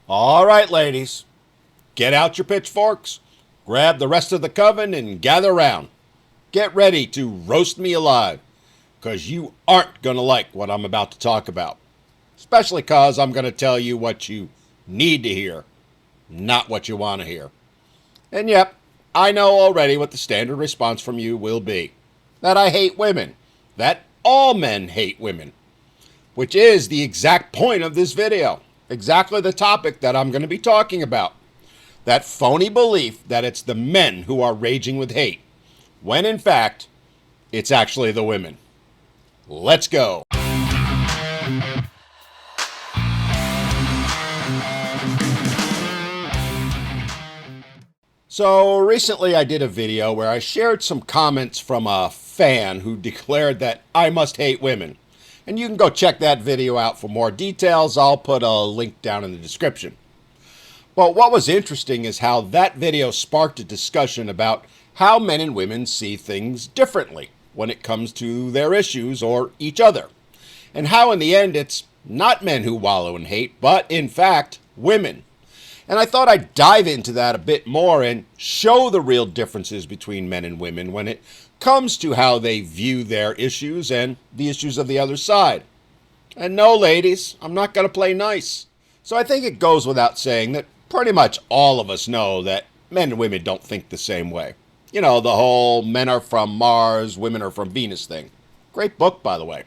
All right, ladies, get out your pitchforks, grab the rest of the coven, and gather round. Get ready to roast me alive, because you aren't going to like what I'm about to talk about. Especially because I'm going to tell you what you need to hear, not what you want to hear. And yep, I know already what the standard response from you will be. That I hate women. That all men hate women. Which is the exact point of this video. Exactly the topic that I'm going to be talking about. That phony belief that it's the men who are raging with hate, when in fact, it's actually the women. Let's go. So recently I did a video where I shared some comments from a fan who declared that I must hate women. And you can go check that video out for more details. I'll put a link down in the description. But what was interesting is how that video sparked a discussion about how men and women see things differently when it comes to their issues or each other. And how in the end it's not men who wallow in hate, but in fact, women. And I thought I'd dive into that a bit more and show the real differences between men and women when it comes to how they view their issues and the issues of the other side. And no, ladies, I'm not going to play nice. So I think it goes without saying that pretty much all of us know that men and women don't think the same way. You know, the whole men are from Mars, women are from Venus thing. Great book, by the way.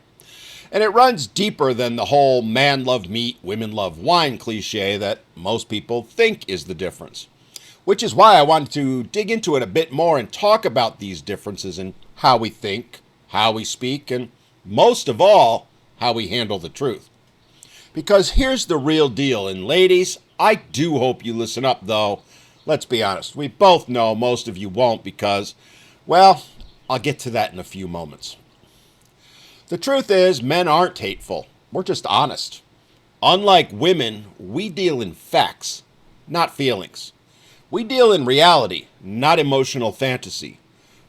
And it runs deeper than the whole man love meat, women love wine cliche that most people think is the difference. Which is why I wanted to dig into it a bit more and talk about these differences in how we think, how we speak, and most of all, how we handle the truth. Because here's the real deal, and ladies, I do hope you listen up though. Let's be honest, we both know most of you won't because, well, I'll get to that in a few moments. The truth is, men aren't hateful. We're just honest. Unlike women, we deal in facts, not feelings. We deal in reality, not emotional fantasy.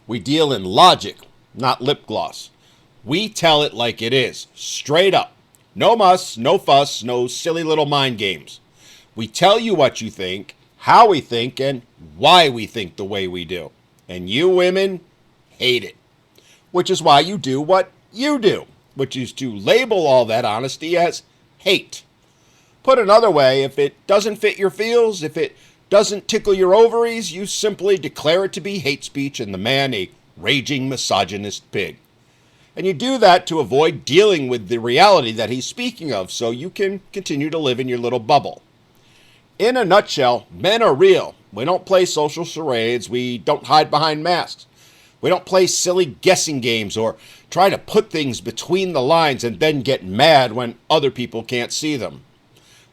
We deal in logic, not lip gloss. We tell it like it is, straight up. No muss, no fuss, no silly little mind games. We tell you what you think, how we think, and why we think the way we do. And you women hate it. Which is why you do what you do, which is to label all that honesty as hate. Put another way, if it doesn't fit your feels, if it doesn't tickle your ovaries, you simply declare it to be hate speech and the man a raging misogynist pig. And you do that to avoid dealing with the reality that he's speaking of so you can continue to live in your little bubble. In a nutshell, men are real. We don't play social charades. We don't hide behind masks. We don't play silly guessing games or try to put things between the lines and then get mad when other people can't see them.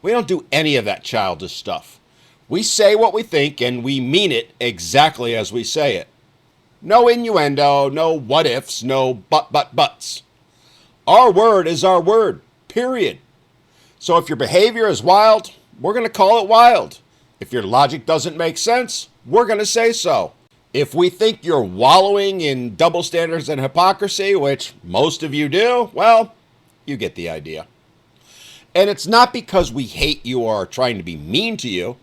We don't do any of that childish stuff. We say what we think and we mean it exactly as we say it. No innuendo, no what ifs, no buts. Our word is our word, period. So if your behavior is wild, we're going to call it wild. If your logic doesn't make sense, we're going to say so. If we think you're wallowing in double standards and hypocrisy, which most of you do, well, you get the idea. And it's not because we hate you or are trying to be mean to you.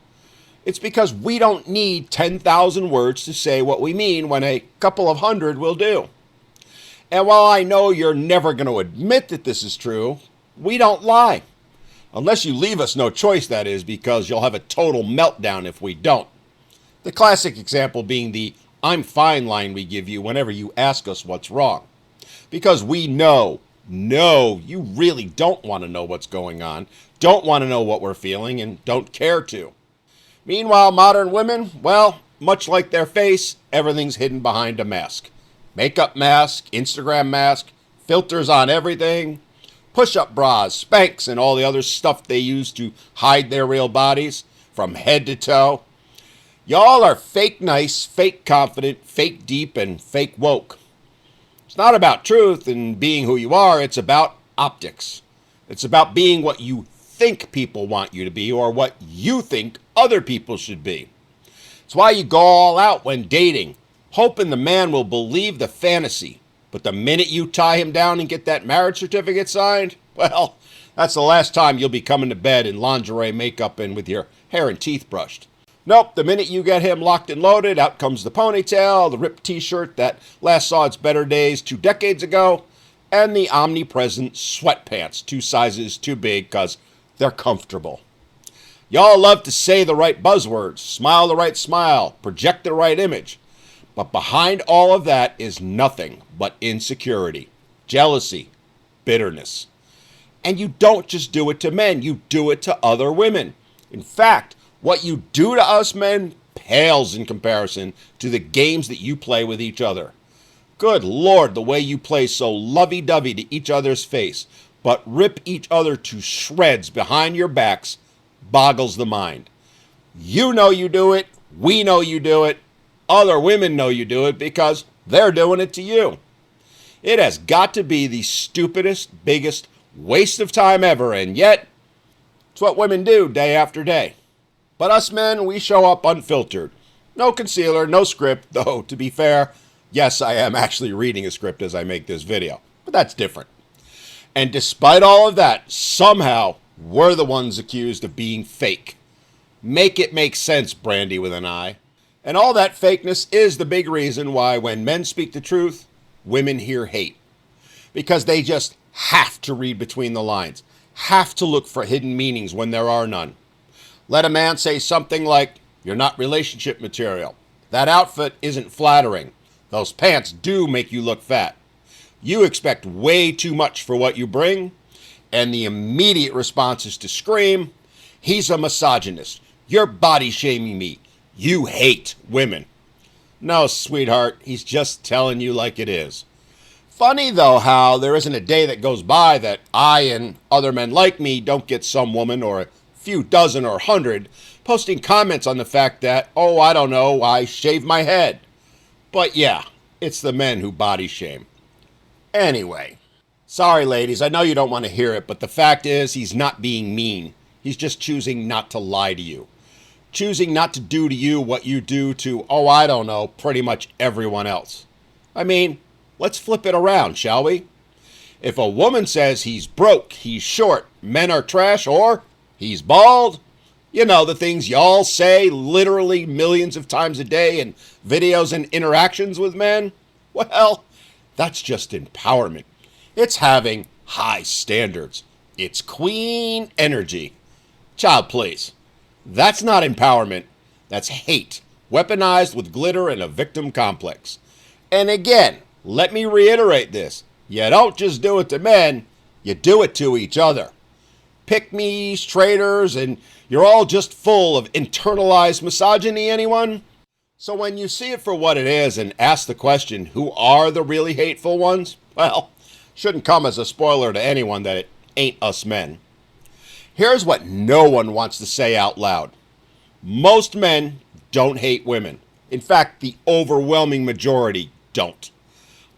It's because we don't need 10,000 words to say what we mean when a couple of hundred will do. And while I know you're never going to admit that this is true, we don't lie. Unless you leave us no choice, that is, because you'll have a total meltdown if we don't. The classic example being the "I'm fine" line we give you whenever you ask us what's wrong. Because we know, you really don't want to know what's going on, don't want to know what we're feeling, and don't care to. Meanwhile, modern women, well, much like their face, everything's hidden behind a mask. Makeup mask, Instagram mask, filters on everything, push-up bras, Spanx, and all the other stuff they use to hide their real bodies from head to toe. Y'all are fake nice, fake confident, fake deep, and fake woke. It's not about truth and being who you are, it's about optics. It's about being what you think people want you to be or what you think other people should be. It's why you go all out when dating, hoping the man will believe the fantasy. But the minute you tie him down and get that marriage certificate signed, well, That's the last time you'll be coming to bed in lingerie, makeup, and with your hair and teeth brushed. Nope, the minute you get him locked and loaded, out comes the ponytail, the ripped t-shirt that last saw its better days 2 decades ago, and the omnipresent sweatpants 2 sizes too big because they're comfortable. Y'all love to say the right buzzwords, smile the right smile, project the right image. But behind all of that is nothing but insecurity, jealousy, bitterness. And you don't just do it to men, you do it to other women. In fact, what you do to us men pales in comparison to the games that you play with each other. Good Lord, the way you play so lovey-dovey to each other's face, but rip each other to shreds behind your backs, boggles the mind. You know you do it, we know you do it, other women know you do it because they're doing it to you. It has got to be the stupidest, biggest waste of time ever, and yet it's what women do day after day. But us men, we show up unfiltered. No concealer, no script, though, to be fair, yes, I am actually reading a script as I make this video, but that's different. And despite all of that, somehow, we're the ones accused of being fake. Make it make sense, Brandy with an I. And all that fakeness is the big reason why when men speak the truth, women hear hate. Because they just have to read between the lines, have to look for hidden meanings when there are none. Let a man say something like, "You're not relationship material. That outfit isn't flattering. Those pants do make you look fat. You expect way too much for what you bring." And the immediate response is to scream, "He's a misogynist. You're body shaming me. You hate women." No, sweetheart, he's just telling you like it is. Funny, though, how there isn't a day that goes by that I and other men like me don't get some woman or a few dozen or 100 posting comments on the fact that, oh, I don't know, I shave my head. But yeah, it's the men who body shame. Anyway, sorry, ladies, I know you don't want to hear it, but the fact is he's not being mean. He's just choosing not to lie to you. Choosing not to do to you what you do to, oh, I don't know, pretty much everyone else. I mean, let's flip it around, shall we? If a woman says he's broke, he's short, men are trash, or he's bald, you know, the things y'all say literally millions of times a day in videos and interactions with men, well, that's just empowerment. It's having high standards. It's queen energy. Child, please. That's not empowerment. That's hate, weaponized with glitter and a victim complex. And again, let me reiterate this. You don't just do it to men, you do it to each other. Pick-me's, traitors, and you're all just full of internalized misogyny, anyone? So when you see it for what it is and ask the question, who are the really hateful ones? Well, shouldn't come as a spoiler to anyone that it ain't us men. Here's what no one wants to say out loud. Most men don't hate women. In fact, the overwhelming majority don't.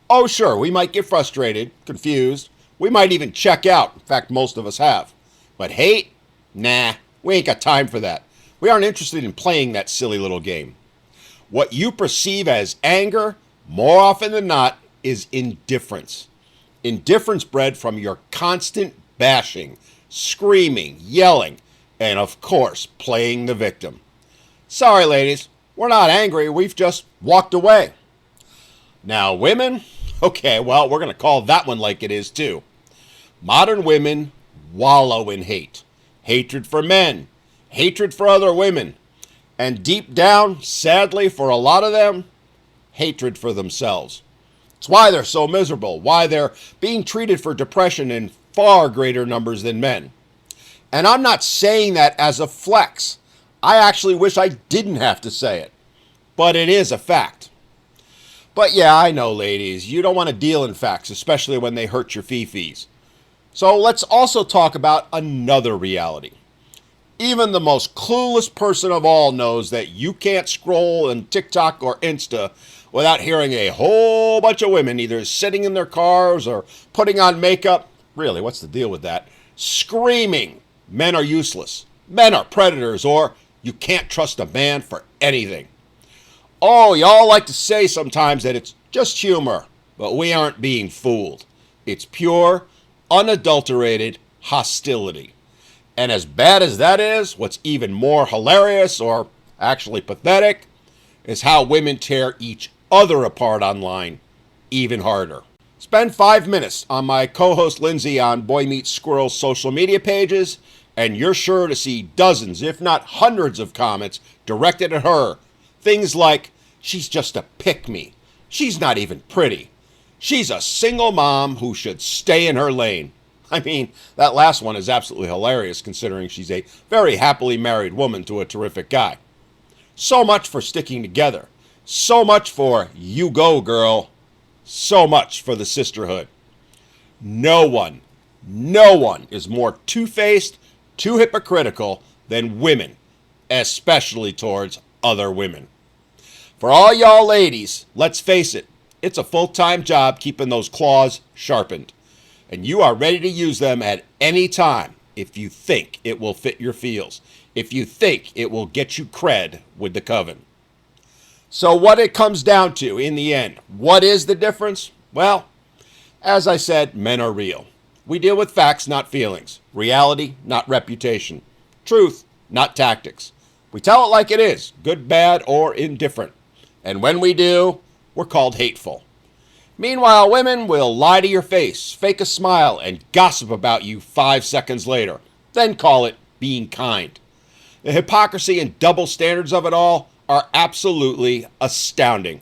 Oh, sure, we might get frustrated, confused. We might even check out. In fact, most of us have. But hate? Nah, we ain't got time for that. We aren't interested in playing that silly little game. What you perceive as anger, more often than not, is indifference. Indifference bred from your constant bashing, screaming, yelling, and of course, playing the victim. Sorry, ladies, we're not angry, we've just walked away. Now, women? Okay, well, we're going to call that one like it is, too. Modern women wallow in hate. Hatred for men. Hatred for other women. And deep down, sadly, for a lot of them, hatred for themselves. It's why they're so miserable, why they're being treated for depression in far greater numbers than men. And I'm not saying that as a flex. I actually wish I didn't have to say it. But it is a fact. But yeah, I know, ladies, you don't want to deal in facts, especially when they hurt your fifis. So let's also talk about another reality. Even the most clueless person of all knows that you can't scroll on TikTok or Insta without hearing a whole bunch of women either sitting in their cars or putting on makeup. Really, what's the deal with that? Screaming, men are useless, men are predators, or you can't trust a man for anything. Oh, y'all like to say sometimes that it's just humor, but we aren't being fooled. It's pure, unadulterated hostility. And as bad as that is, what's even more hilarious, or actually pathetic, is how women tear each other apart online even harder. Spend 5 minutes on my co-host Lindsay on Boy Meets Squirrel's social media pages, and you're sure to see dozens, if not hundreds of comments directed at her. Things like, she's just a pick-me. She's not even pretty. She's a single mom who should stay in her lane. I mean, that last one is absolutely hilarious considering she's a very happily married woman to a terrific guy. So much for sticking together. So much for you go, girl. So much for the sisterhood. No one is more two-faced, too hypocritical than women, especially towards other women. For all y'all ladies, let's face it, it's a full-time job keeping those claws sharpened. And you are ready to use them at any time if you think it will fit your feels, if you think it will get you cred with the coven. So what it comes down to in the end, what is the difference? Well, as I said, men are real. We deal with facts, not feelings. Reality, not reputation. Truth, not tactics. We tell it like it is, good, bad, or indifferent. And when we do, we're called hateful. Meanwhile, women will lie to your face, fake a smile, and gossip about you 5 seconds later, then call it being kind. The hypocrisy and double standards of it all are absolutely astounding.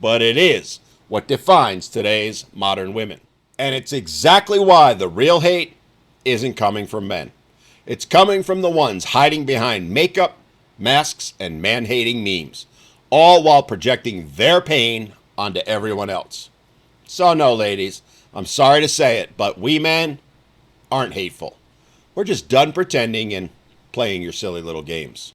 But it is what defines today's modern women. And it's exactly why the real hate isn't coming from men. It's coming from the ones hiding behind makeup, masks, and man-hating memes, all while projecting their pain onto everyone else. So no, ladies, I'm sorry to say it, but we men aren't hateful. We're just done pretending and playing your silly little games.